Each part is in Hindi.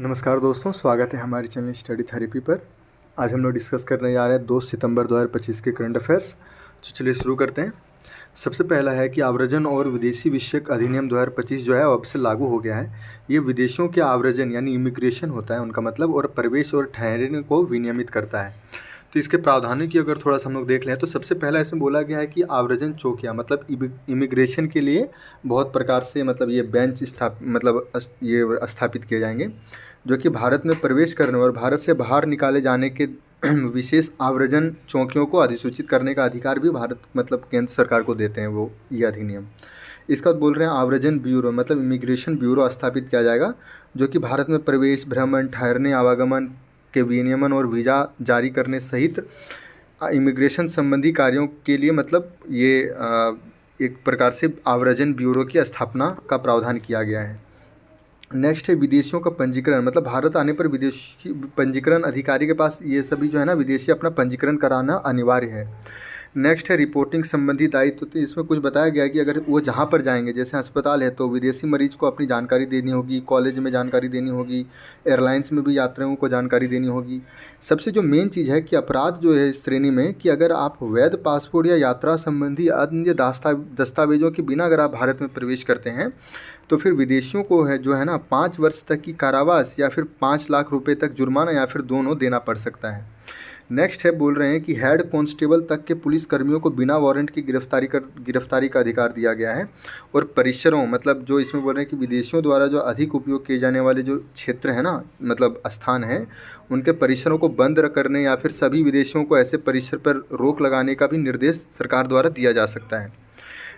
नमस्कार दोस्तों, स्वागत है हमारे चैनल स्टडी थेरेपी पर। आज हम लोग डिस्कस करने जा रहे हैं 2 सितंबर 2025 के करंट अफेयर्स। तो चलिए शुरू करते हैं। सबसे पहला है कि आव्रजन और विदेशी विषयक अधिनियम 2025 जो है अब से लागू हो गया है। ये विदेशों के आव्रजन यानी इमिग्रेशन होता है उनका मतलब, और प्रवेश और ठहरने को विनियमित करता है। तो इसके प्रावधानों की अगर थोड़ा सा हम लोग देख लें तो सबसे पहला इसमें बोला गया है कि आव्रजन चौकियाँ मतलब इमिग्रेशन के लिए बहुत प्रकार से मतलब ये बेंच ये स्थापित किए जाएंगे, जो कि भारत में प्रवेश करने और भारत से बाहर निकाले जाने के विशेष आव्रजन चौकियों को अधिसूचित करने का अधिकार भी भारत मतलब केंद्र सरकार को देते हैं वो ये अधिनियम। इसका बाद बोल रहे हैं आव्रजन ब्यूरो मतलब इमिग्रेशन ब्यूरो स्थापित किया जाएगा, जो कि भारत में प्रवेश, भ्रमण, ठहरने, आवागमन के विनियमन और वीज़ा जारी करने सहित इमिग्रेशन संबंधी कार्यों के लिए मतलब ये एक प्रकार से आव्रजन ब्यूरो की स्थापना का प्रावधान किया गया है। नेक्स्ट है विदेशियों का पंजीकरण, मतलब भारत आने पर विदेशी पंजीकरण अधिकारी के पास ये सभी जो है ना विदेशी अपना पंजीकरण कराना अनिवार्य है। नेक्स्ट है रिपोर्टिंग संबंधी दायित्व। तो इसमें कुछ बताया गया कि अगर वो जहाँ पर जाएंगे, जैसे अस्पताल है तो विदेशी मरीज को अपनी जानकारी देनी होगी, कॉलेज में जानकारी देनी होगी, एयरलाइंस में भी यात्रियों को जानकारी देनी होगी। सबसे जो मेन चीज़ है कि अपराध जो है इस श्रेणी में कि अगर आप वैध पासपोर्ट या यात्रा संबंधी अन्य दस्तावेजों के बिना अगर आप भारत में प्रवेश करते हैं तो फिर विदेशियों को है जो है ना 5 वर्ष तक की कारावास या फिर 5 लाख रुपए तक जुर्माना या फिर दोनों देना पड़ सकता है। नेक्स्ट है बोल रहे हैं कि हेड कांस्टेबल तक के पुलिस कर्मियों को बिना वारंट की गिरफ्तारी का अधिकार दिया गया है। और परिसरों मतलब जो इसमें बोल रहे हैं कि विदेशियों द्वारा जो अधिक उपयोग किए जाने वाले जो क्षेत्र है ना मतलब स्थान है, उनके परिसरों को बंद करने या फिर सभी विदेशियों को ऐसे परिसर पर रोक लगाने का भी निर्देश सरकार द्वारा दिया जा सकता है।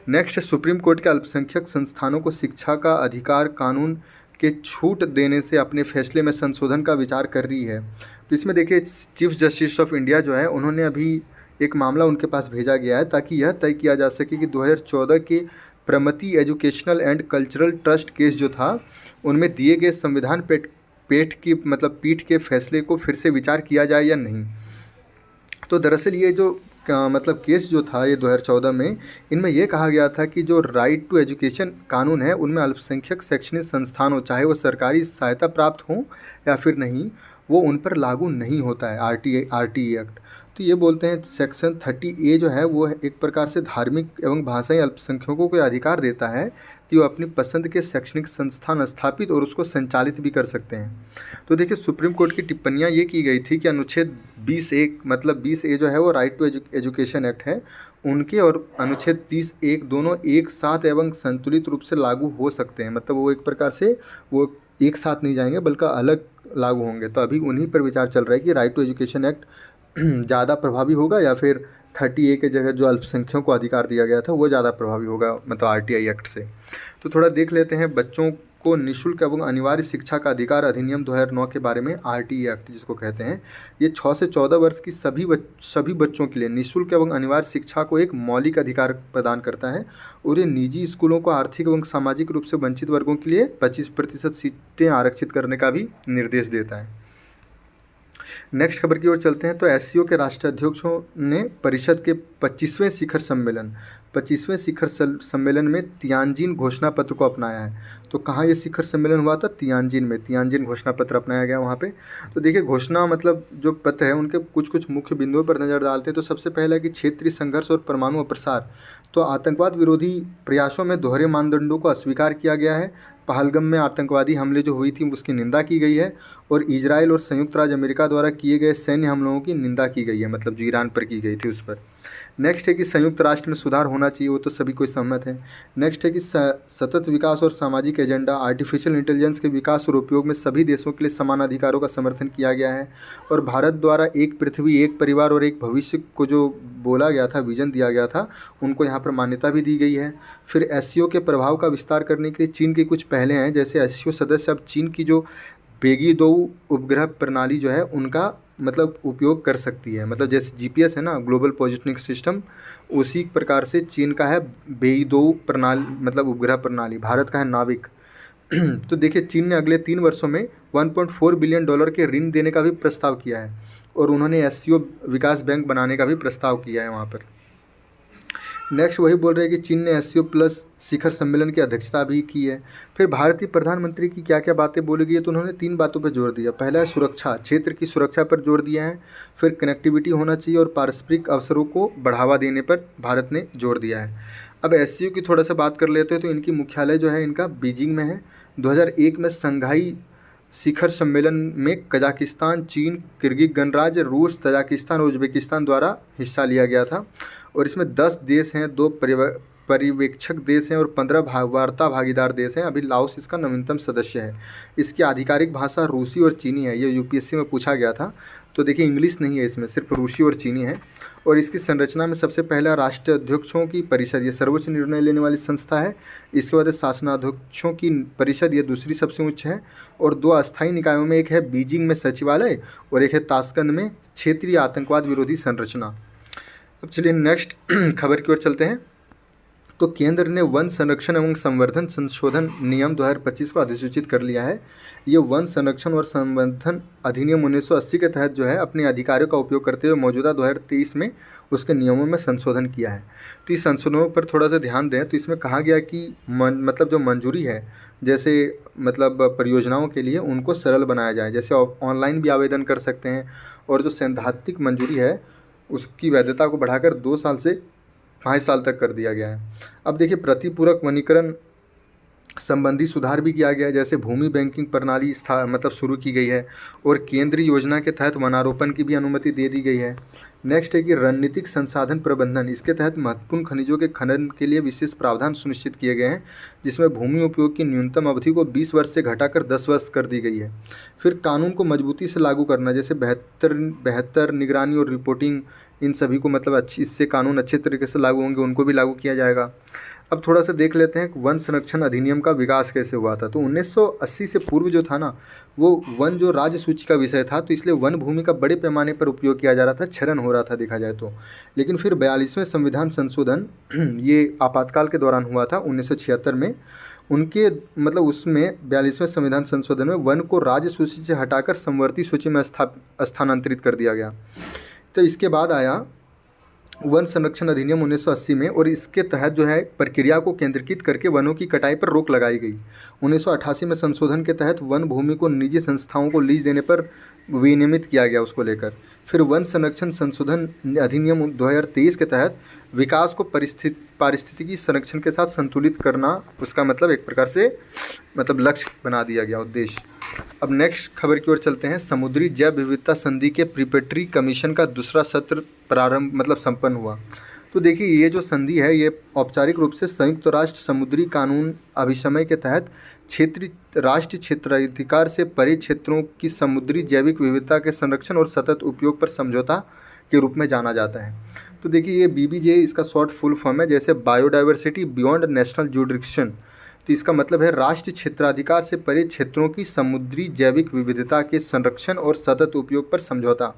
नेक्स्ट, सुप्रीम कोर्ट के अल्पसंख्यक संस्थानों को शिक्षा का अधिकार कानून के छूट देने से अपने फैसले में संशोधन का विचार कर रही है। तो इसमें देखिए चीफ जस्टिस ऑफ इंडिया जो है उन्होंने अभी एक मामला उनके पास भेजा गया है ताकि यह तय किया जा सके कि 2014 के Pramati educational and cultural trust case जो था उनमें दिए गए संविधान पीठ के फैसले को फिर से विचार किया जाए या नहीं। तो दरअसल ये जो मतलब केस जो था ये 2014 में, इनमें यह कहा गया था कि जो राइट टू एजुकेशन कानून है उनमें अल्पसंख्यक शैक्षणिक संस्थान हो, चाहे वो सरकारी सहायता प्राप्त हो या फिर नहीं, वो उन पर लागू नहीं होता है आरटीई एक्ट। तो ये बोलते हैं सेक्शन 30A जो है वो एक प्रकार से धार्मिक एवं भाषाई अल्पसंख्यकों को अधिकार देता है कि वो अपनी पसंद के शैक्षणिक संस्थान स्थापित और उसको संचालित भी कर सकते हैं। तो देखिए सुप्रीम कोर्ट की टिप्पणियां ये की गई थी कि अनुच्छेद 20A मतलब 20A जो है वो राइट टू एजुकेशन एक्ट है, उनके और अनुच्छेद 30(1) दोनों एक साथ एवं संतुलित रूप से लागू हो सकते हैं। मतलब वो एक प्रकार से वो एक साथ नहीं जाएंगे बल्कि अलग लागू होंगे। तो अभी उन्हीं पर विचार चल रहा है कि राइट टू एजुकेशन एक्ट ज़्यादा प्रभावी होगा या फिर 30A के जगह जो अल्पसंख्यकों को अधिकार दिया गया था वो ज़्यादा प्रभावी होगा मतलब आरटीआई एक्ट से। तो थोड़ा देख लेते हैं बच्चों को निःशुल्क एवं अनिवार्य शिक्षा का अधिकार अधिनियम 2009 के बारे में। आरटीई एक्ट जिसको कहते हैं, ये 6 से 14 वर्ष की सभी बच्चों के लिए निःशुल्क एवं अनिवार्य शिक्षा को एक मौलिक अधिकार प्रदान करता है और ये निजी स्कूलों को आर्थिक एवं सामाजिक रूप से वंचित वर्गों के लिए 25% सीटें आरक्षित करने का भी निर्देश देता है। नेक्स्ट खबर की ओर चलते हैं। तो एससीओ के राष्ट्राध्यक्षों ने परिषद के 25वें शिखर सम्मेलन में तियानजिन घोषणा पत्र को अपनाया है। तो कहाँ ये शिखर सम्मेलन हुआ था? तियानजिन में। तियानजिन घोषणा पत्र अपनाया गया वहाँ पे। तो देखिए घोषणा मतलब जो पत्र है उनके कुछ मुख्य बिंदुओं पर नज़र डालते हैं। तो सबसे पहला है कि क्षेत्रीय संघर्ष और परमाणु अप्रसार। तो आतंकवाद विरोधी प्रयासों में दोहरे मानदंडों को अस्वीकार किया गया है। पहलगाम में आतंकवादी हमले जो हुई थी उसकी निंदा की गई है और इजराइल और संयुक्त राज्य अमेरिका द्वारा किए गए सैन्य हमलों की निंदा की गई है, मतलब जो ईरान पर की गई थी उस पर। नेक्स्ट है कि संयुक्त राष्ट्र में सुधार होना चाहिए, वो तो सभी कोई सहमत है। नेक्स्ट है कि सतत विकास और सामाजिक एजेंडा, आर्टिफिशियल इंटेलिजेंस के विकास और उपयोग में सभी देशों के लिए समान अधिकारों का समर्थन किया गया है। और भारत द्वारा एक पृथ्वी, एक परिवार और एक भविष्य को जो बोला गया था, विजन दिया गया था, उनको यहाँ पर मान्यता भी दी गई है। फिर एससीओ के प्रभाव का विस्तार करने के लिए चीन के कुछ पहले हैं, जैसे एससीओ सदस्य अब चीन की जो बेगी 2 उपग्रह प्रणाली जो है उनका मतलब उपयोग कर सकती है। मतलब जैसे जीपीएस है ना, ग्लोबल पोजिशनिंग सिस्टम, उसी प्रकार से चीन का है बेई 2 प्रणाली मतलब उपग्रह प्रणाली, भारत का है नाविक। तो देखिए चीन ने अगले 3 वर्षों में $1.4 बिलियन के ऋण देने का भी प्रस्ताव किया है और उन्होंने एससीओ विकास बैंक बनाने का भी प्रस्ताव किया है वहाँ पर। नेक्स्ट वही बोल रहे हैं कि चीन ने एससीओ प्लस शिखर सम्मेलन की अध्यक्षता भी की है। फिर भारतीय प्रधानमंत्री की क्या क्या बातें बोली गई है, तो उन्होंने 3 बातों पर जोर दिया। पहला है सुरक्षा, क्षेत्र की सुरक्षा पर जोर दिया है। फिर कनेक्टिविटी होना चाहिए और पारस्परिक अवसरों को बढ़ावा देने पर भारत ने जोर दिया है। अब एससीओ की थोड़ा सा बात कर लेते हैं, तो इनकी मुख्यालय जो है इनका बीजिंग में है। 2001 में संघाई शिखर सम्मेलन में कजाकिस्तान, चीन, किर्गिज गणराज्य, रूस, तजाकिस्तान और उज्बेकिस्तान द्वारा हिस्सा लिया गया था। और इसमें 10 देश हैं, 2 पर्यवेक्षक देश हैं और 15 वार्ता भागीदार देश हैं। अभी लाओस इसका नवीनतम सदस्य है। इसकी आधिकारिक भाषा रूसी और चीनी है। ये यूपीएससी में पूछा गया था, तो देखिए इंग्लिश नहीं है इसमें, सिर्फ रूसी और चीनी है। और इसकी संरचना में सबसे पहला राष्ट्राध्यक्षों की परिषद, ये सर्वोच्च निर्णय लेने वाली संस्था है। इसके बाद शासनाध्यक्षों की परिषद, ये दूसरी सबसे उच्च है। और 2 अस्थायी निकायों में एक है बीजिंग में सचिवालय और एक है ताशकंद में क्षेत्रीय आतंकवाद विरोधी संरचना। अब चलिए नेक्स्ट खबर की ओर चलते हैं। तो केंद्र ने वन संरक्षण एवं संवर्धन संशोधन नियम 2025 को अधिसूचित कर लिया है। ये वन संरक्षण और संवर्धन अधिनियम 1980 के तहत जो है अपने अधिकारों का उपयोग करते हुए मौजूदा 2023 में उसके नियमों में संशोधन किया है। तो इस संशोधनों पर थोड़ा सा ध्यान दें, तो इसमें कहा गया कि मतलब जो मंजूरी है, जैसे मतलब परियोजनाओं के लिए उनको सरल बनाया जाए, जैसे ऑनलाइन भी आवेदन कर सकते हैं। और जो सैद्धांतिक मंजूरी है उसकी वैधता को बढ़ाकर 2 साल से 5 साल तक कर दिया गया है। अब देखिए प्रतिपूरक वनीकरण संबंधी सुधार भी किया गया है, जैसे भूमि बैंकिंग प्रणाली मतलब शुरू की गई है और केंद्रीय योजना के तहत वनारोपण की भी अनुमति दे दी गई है। नेक्स्ट है कि रणनीतिक संसाधन प्रबंधन, इसके तहत महत्वपूर्ण खनिजों के खनन के लिए विशेष प्रावधान सुनिश्चित किए गए हैं, जिसमें भूमि उपयोग की न्यूनतम अवधि को 20 वर्ष से घटाकर 10 वर्ष कर दी गई है। फिर कानून को मजबूती से लागू करना, जैसे बेहतर निगरानी और रिपोर्टिंग, इन सभी को मतलब इससे कानून अच्छे तरीके से लागू होंगे, उनको भी लागू किया जाएगा। अब थोड़ा सा देख लेते हैं वन संरक्षण अधिनियम का विकास कैसे हुआ था। तो 1980 से पूर्व जो था ना, वो वन जो राज्य सूची का विषय था, तो इसलिए वन भूमि का बड़े पैमाने पर उपयोग किया जा रहा था, क्षरण हो रहा था देखा जाए तो। लेकिन फिर 42वें संविधान संशोधन ये आपातकाल के दौरान हुआ था 1976 में। उनके मतलब उसमें 42वें संविधान संशोधन में वन को राज्य सूची से हटाकर समवर्ती सूची में स्थानांतरित कर दिया गया। तो इसके बाद आया वन संरक्षण अधिनियम 1980 में, और इसके तहत जो है प्रक्रिया को केंद्रीकृत करके वनों की कटाई पर रोक लगाई गई। 1988 में संशोधन के तहत वन भूमि को निजी संस्थाओं को लीज देने पर विनियमित किया गया उसको लेकर। फिर वन संरक्षण संशोधन अधिनियम 2023 के तहत विकास को पारिस्थितिकी संरक्षण के साथ संतुलित करना, उसका मतलब एक प्रकार से मतलब लक्ष्य बना दिया गया, उद्देश्य। अब नेक्स्ट खबर की ओर चलते हैं। समुद्री जैव विविधता संधि के प्रिपेटरी कमीशन का दूसरा सत्र संपन्न हुआ। तो देखिए ये जो संधि है, ये औपचारिक रूप से संयुक्त राष्ट्र समुद्री कानून अभिसमय के तहत राष्ट्रीय क्षेत्राधिकार से परे क्षेत्रों की समुद्री जैविक विविधता के संरक्षण और सतत उपयोग पर समझौता के रूप में जाना जाता है। तो देखिए ये BBJ इसका शॉर्ट फुल फॉर्म है, जैसे बायोडाइवर्सिटी बियॉन्ड नेशनल जुरिडिक्शन। तो इसका मतलब है राष्ट्रीय क्षेत्राधिकार से परे क्षेत्रों की समुद्री जैविक विविधता के संरक्षण और सतत उपयोग पर समझौता।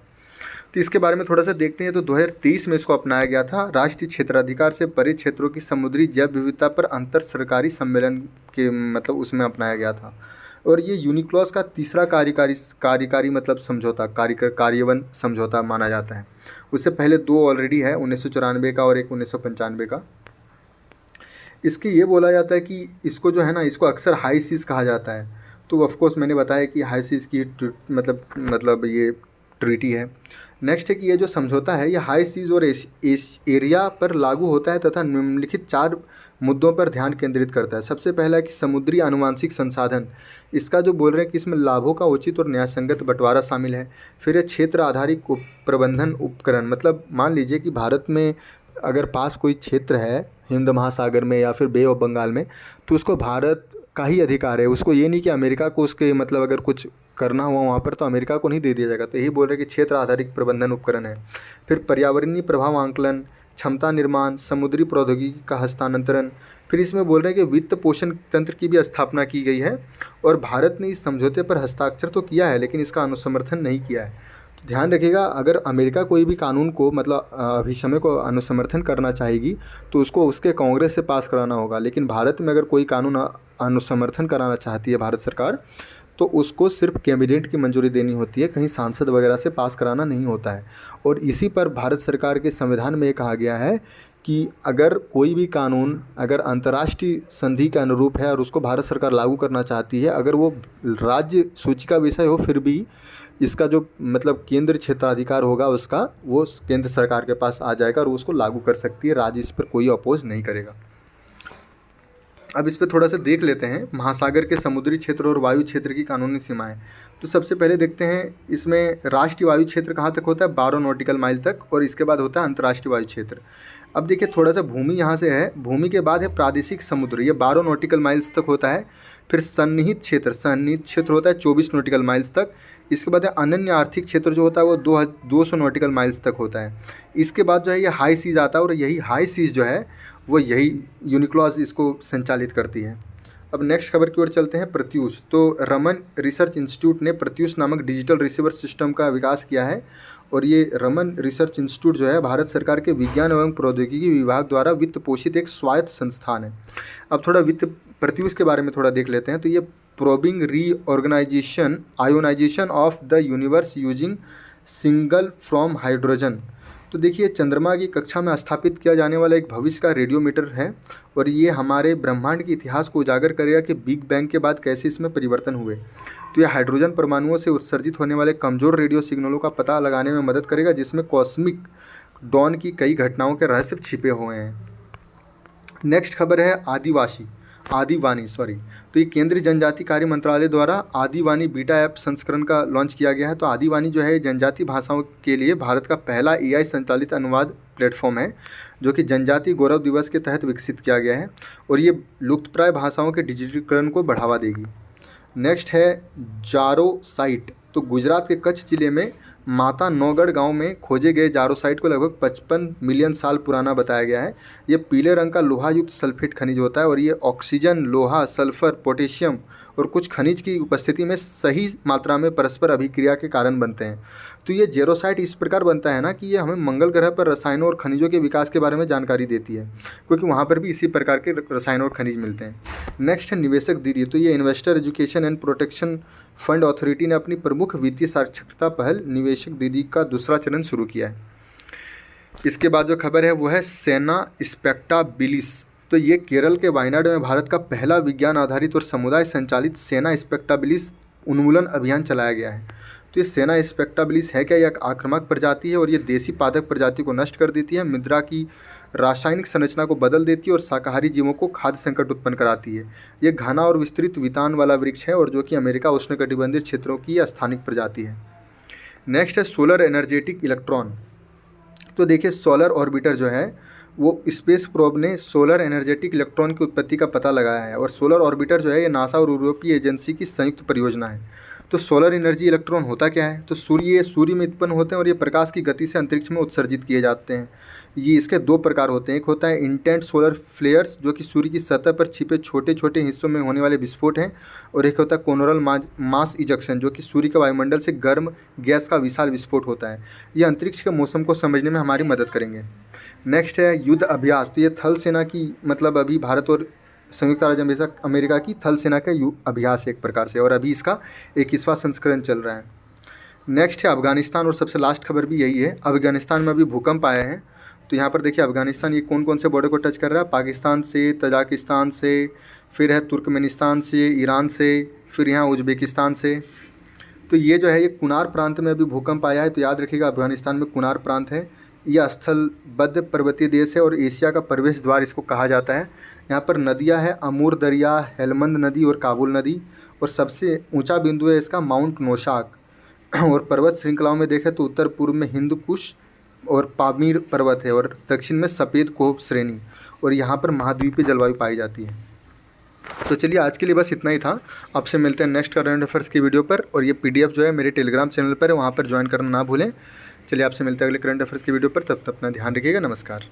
तो इसके बारे में थोड़ा सा देखते हैं। तो 2023 में इसको अपनाया गया था, राष्ट्रीय क्षेत्राधिकार से परे क्षेत्रों की समुद्री जैव विविधता पर अंतर सरकारी सम्मेलन के मतलब उसमें अपनाया गया था। और ये यूनिक्लॉस का तीसरा कार्यकारी मतलब समझौता, कार्यान्वयन समझौता माना जाता है। उससे पहले 2 ऑलरेडी है, 1994 का और एक 1995 का। इसके ये बोला जाता है कि इसको जो है ना, इसको अक्सर हाई सीज कहा जाता है। तो ऑफकोर्स मैंने बताया कि हाई सीज की मतलब ये ट्रीटी है। नेक्स्ट है कि ये जो समझौता है ये हाई सीज और एरिया पर लागू होता है तथा निम्नलिखित 4 मुद्दों पर ध्यान केंद्रित करता है। सबसे पहला है कि समुद्री आनुवांशिक संसाधन, इसका जो बोल रहे हैं कि इसमें लाभों का उचित और न्यायसंगत बंटवारा शामिल है। फिर है क्षेत्र आधारित प्रबंधन उपकरण, मतलब मान लीजिए कि भारत में अगर पास कोई क्षेत्र है हिंद महासागर में या फिर बे ऑफ बंगाल में, तो उसको भारत का ही अधिकार है। उसको ये नहीं कि अमेरिका को उसके मतलब अगर कुछ करना हुआ वहाँ पर तो अमेरिका को नहीं दे दिया जाएगा। तो यही बोल रहे हैं कि क्षेत्र आधारित प्रबंधन उपकरण है। फिर पर्यावरणीय प्रभाव आंकलन, क्षमता निर्माण, समुद्री प्रौद्योगिकी का हस्तांतरण। फिर इसमें बोल रहे हैं कि वित्त पोषण तंत्र की भी स्थापना की गई है। और भारत ने इस समझौते पर हस्ताक्षर तो किया है लेकिन इसका अनुसमर्थन नहीं किया है। तो ध्यान रखिएगा, अगर अमेरिका कोई भी कानून को मतलब अभिसमय को अनुसमर्थन करना चाहेगी तो उसको उसके कांग्रेस से पास कराना होगा। लेकिन भारत में अगर कोई कानून अनुसमर्थन कराना चाहती है भारत सरकार, तो उसको सिर्फ कैबिनेट की मंजूरी देनी होती है, कहीं सांसद वगैरह से पास कराना नहीं होता है। और इसी पर भारत सरकार के संविधान में ये कहा गया है कि अगर कोई भी कानून अगर अंतर्राष्ट्रीय संधि के अनुरूप है और उसको भारत सरकार लागू करना चाहती है, अगर वो राज्य सूची का विषय हो, फिर भी इसका जो मतलब केंद्र क्षेत्राधिकार होगा उसका, वो केंद्र सरकार के पास आ जाएगा और वो उसको लागू कर सकती है। राज्य इस पर कोई अपोज नहीं करेगा। अब इस पर थोड़ा सा देख लेते हैं महासागर के समुद्री क्षेत्र और वायु क्षेत्र की कानूनी सीमाएं। तो सबसे पहले देखते हैं इसमें राष्ट्रीय वायु क्षेत्र कहाँ तक होता है, 12 नॉटिकल माइल तक, और इसके बाद होता है अंतर्राष्ट्रीय वायु क्षेत्र। अब देखिए थोड़ा सा भूमि यहाँ से है, भूमि के बाद है प्रादेशिक समुद्र, ये 12 नॉटिकल माइल्स तक होता है। फिर सन्निहित क्षेत्र होता है 24 नॉटिकल माइल्स तक। इसके बाद है अनन्य आर्थिक क्षेत्र जो होता है वो 200 नॉटिकल माइल्स तक होता है। इसके बाद जो है ये हाई सीज आता है, और यही हाई सीज जो है वो यही यूनिक्लॉज इसको संचालित करती है। अब नेक्स्ट खबर की ओर चलते हैं। प्रत्यूष, तो रमन रिसर्च इंस्टीट्यूट ने प्रत्यूष नामक डिजिटल रिसीवर सिस्टम का विकास किया है, और ये रमन रिसर्च इंस्टीट्यूट जो है भारत सरकार के विज्ञान एवं प्रौद्योगिकी विभाग द्वारा वित्त पोषित एक स्वायत्त संस्थान है। अब थोड़ा प्रत्यूष के बारे में थोड़ा देख लेते हैं। तो ये probing reorganisation ionisation of the universe using single from hydrogen. तो देखिए चंद्रमा की कक्षा में स्थापित किया जाने वाला एक भविष्य का रेडियोमीटर है, और ये हमारे ब्रह्मांड के इतिहास को उजागर करेगा कि बिग बैंग के बाद कैसे इसमें परिवर्तन हुए। तो यह हाइड्रोजन परमाणुओं से उत्सर्जित होने वाले कमज़ोर रेडियो सिग्नलों का पता लगाने में मदद करेगा, जिसमें कॉस्मिक डॉन की कई घटनाओं के रहस्य छिपे हुए हैं। नेक्स्ट खबर है आदिवानी। तो ये केंद्रीय जनजाति कार्य मंत्रालय द्वारा आदिवानी बीटा ऐप संस्करण का लॉन्च किया गया है। तो आदिवानी जो है जनजाति भाषाओं के लिए भारत का पहला AI संचालित अनुवाद प्लेटफॉर्म है, जो कि जनजाति गौरव दिवस के तहत विकसित किया गया है, और ये लुप्तप्राय भाषाओं के डिजिटलीकरण को बढ़ावा देगी। नेक्स्ट है जारो साइट। तो गुजरात के कच्छ जिले में माता नौगढ़ गांव में खोजे गए जारो साइट को लगभग 55 मिलियन साल पुराना बताया गया है। ये पीले रंग का लोहा युक्त सल्फेट खनिज होता है, और ये ऑक्सीजन, लोहा, सल्फर, पोटेशियम और कुछ खनिज की उपस्थिति में सही मात्रा में परस्पर अभिक्रिया के कारण बनते हैं। तो ये जेरोसाइट इस प्रकार बनता है ना कि ये हमें मंगल ग्रह पर रसायनों और खनिजों के विकास के बारे में जानकारी देती है, क्योंकि वहाँ पर भी इसी प्रकार के रसायन और खनिज मिलते हैं। नेक्स्ट है निवेशक दीदी। तो ये investor education and protection fund authority ने अपनी प्रमुख वित्तीय साक्षरता पहल निवेशक दीदी का दूसरा चरण शुरू किया है। इसके बाद जो खबर है वो है सेना स्पेक्टाबिलिस। तो ये केरल के वायनाड में भारत का पहला विज्ञान आधारित और समुदाय संचालित सेना स्पेक्टाबिलिस उन्मूलन अभियान चलाया गया है। तो ये सेना स्पेक्टाबिलिस है क्या? यह एक आक्रामक प्रजाति है, और ये देसी पादप प्रजाति को नष्ट कर देती है, मृदा की रासायनिक संरचना को बदल देती है, और शाकाहारी जीवों को खाद्य संकट उत्पन्न कराती है। ये घना और विस्तृत वितान वाला वृक्ष है, और जो कि अमेरिका उष्णकटिबंधीय क्षेत्रों की स्थानिक प्रजाति है। नेक्स्ट है सोलर एनर्जेटिक इलेक्ट्रॉन। तो देखिए सोलर ऑर्बिटर जो है वो स्पेस प्रोब ने सोलर एनर्जेटिक इलेक्ट्रॉन की उत्पत्ति का पता लगाया है, और सोलर ऑर्बिटर जो है ये नासा और यूरोपीय एजेंसी की संयुक्त परियोजना है। तो सोलर एनर्जी इलेक्ट्रॉन होता क्या है? तो सूर्य में उत्पन्न होते हैं, और ये प्रकाश की गति से अंतरिक्ष में उत्सर्जित किए जाते हैं। ये इसके दो प्रकार होते हैं। एक होता है इंटेंट सोलर फ्लेयर्स, जो कि सूर्य की सतह पर छिपे छोटे छोटे हिस्सों में होने वाले विस्फोट हैं, और एक होता है कोरोनल मास इजेक्शन, जो कि सूर्य के वायुमंडल से गर्म गैस का विशाल विस्फोट होता है। ये अंतरिक्ष के मौसम को समझने में हमारी मदद करेंगे। नेक्स्ट है युद्ध अभ्यास। तो ये थल सेना की मतलब अभी भारत और संयुक्त राज्य अमेरिका की थल सेना का अभ्यास है एक प्रकार से, और अभी इसका 21वां संस्करण चल रहा है। नेक्स्ट है अफगानिस्तान, और सबसे लास्ट खबर भी यही है। अफगानिस्तान में अभी भूकंप आया है। तो यहाँ पर देखिए अफगानिस्तान ये कौन कौन से बॉर्डर को टच कर रहा है? पाकिस्तान से, तजाकिस्तान से, फिर है तुर्कमेनिस्तान से, ईरान से, फिर यहाँ उज्बेकिस्तान से। तो ये जो है ये कुनार प्रांत में अभी भूकंप आया है। तो याद रखिएगा अफगानिस्तान में कुनार प्रांत है। यह स्थलबद्ध पर्वतीय देश है, और एशिया का प्रवेश द्वार इसको कहा जाता है। यहाँ पर नदियाँ हैं अमूर दरिया, हेलमंद नदी और काबुल नदी, और सबसे ऊंचा बिंदु है इसका माउंट नौशाक। और पर्वत श्रृंखलाओं में देखें तो उत्तर पूर्व में हिंद कुश और पामीर पर्वत है, और दक्षिण में सफ़ेद कोह श्रेणी, और यहाँ पर महाद्वीपीय जलवायु पाई जाती है। तो चलिए आज के लिए बस इतना ही था। आपसे मिलते हैं नेक्स्ट करंट अफेयर्स की वीडियो पर, और ये PDF जो है मेरे टेलीग्राम चैनल पर है, वहाँ पर ज्वाइन करना ना भूलें। चलिए आपसे मिलते हैं अगले करंट अफेयर्स की वीडियो पर। तब तक अपना ध्यान रखिएगा। नमस्कार।